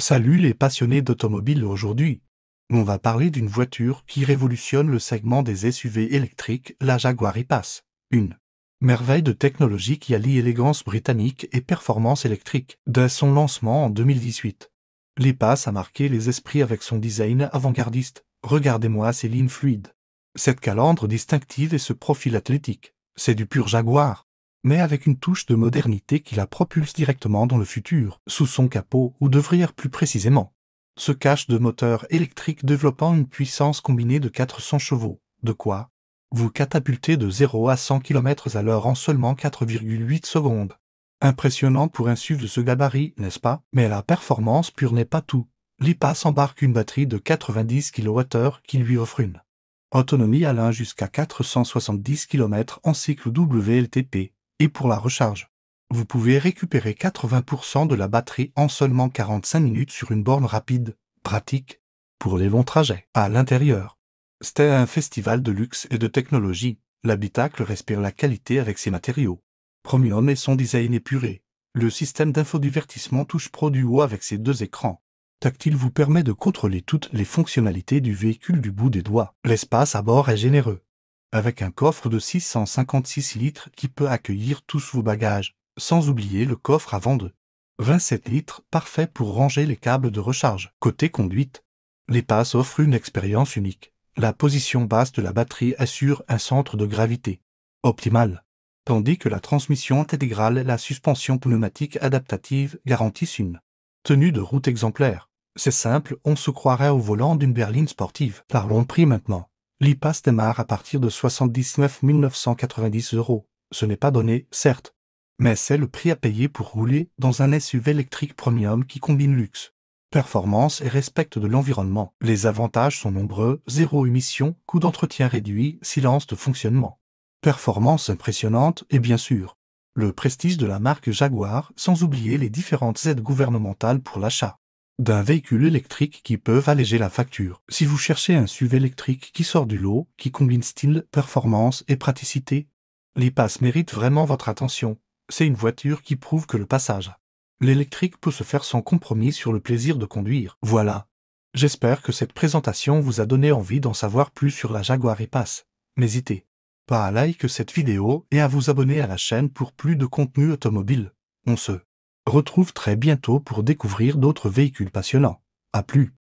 Salut les passionnés d'automobile aujourd'hui. On va parler d'une voiture qui révolutionne le segment des SUV électriques, la Jaguar I-Pace. Une merveille de technologie qui allie élégance britannique et performance électrique. Dès son lancement en 2018, l'I-Pace a marqué les esprits avec son design avant-gardiste. Regardez-moi ces lignes fluides, cette calandre distinctive et ce profil athlétique. C'est du pur Jaguar, mais avec une touche de modernité qui la propulse directement dans le futur. Sous son capot, ou devrions plus précisément, se cachent deux moteurs électriques développant une puissance combinée de 400 chevaux. De quoi vous catapulter de 0 à 100 km/h en seulement 4,8 secondes. Impressionnant pour un SUV de ce gabarit, n'est-ce pas? Mais la performance pure n'est pas tout. L'I-Pace embarque une batterie de 90 kWh qui lui offre une autonomie allant jusqu'à 470 km en cycle WLTP. Et pour la recharge, vous pouvez récupérer 80% de la batterie en seulement 45 minutes sur une borne rapide, pratique, pour les longs trajets. À l'intérieur, c'était un festival de luxe et de technologie. L'habitacle respire la qualité avec ses matériaux premium et son design épuré. Le système d'infodivertissement touche Pro Duo avec ses deux écrans tactile vous permet de contrôler toutes les fonctionnalités du véhicule du bout des doigts. L'espace à bord est généreux, avec un coffre de 656 litres qui peut accueillir tous vos bagages, sans oublier le coffre avant de 27 litres, parfait pour ranger les câbles de recharge. Côté conduite, l'I-Pace offre une expérience unique. La position basse de la batterie assure un centre de gravité optimal, tandis que la transmission intégrale et la suspension pneumatique adaptative garantissent une tenue de route exemplaire. C'est simple, on se croirait au volant d'une berline sportive. Parlons prix maintenant. L'I-Pace démarre à partir de 79 990 €. Ce n'est pas donné, certes, mais c'est le prix à payer pour rouler dans un SUV électrique premium qui combine luxe, performance et respecte de l'environnement. Les avantages sont nombreux: zéro émission, coût d'entretien réduit, silence de fonctionnement, performance impressionnante et bien sûr, le prestige de la marque Jaguar, sans oublier les différentes aides gouvernementales pour l'achat d'un véhicule électrique qui peuvent alléger la facture. Si vous cherchez un SUV électrique qui sort du lot, qui combine style, performance et praticité, l'I-Pace mérite vraiment votre attention. C'est une voiture qui prouve que le passage à l'électrique peut se faire sans compromis sur le plaisir de conduire. Voilà. J'espère que cette présentation vous a donné envie d'en savoir plus sur la Jaguar I-Pace. N'hésitez pas à liker cette vidéo et à vous abonner à la chaîne pour plus de contenu automobile. On se retrouve très bientôt pour découvrir d'autres véhicules passionnants. À plus.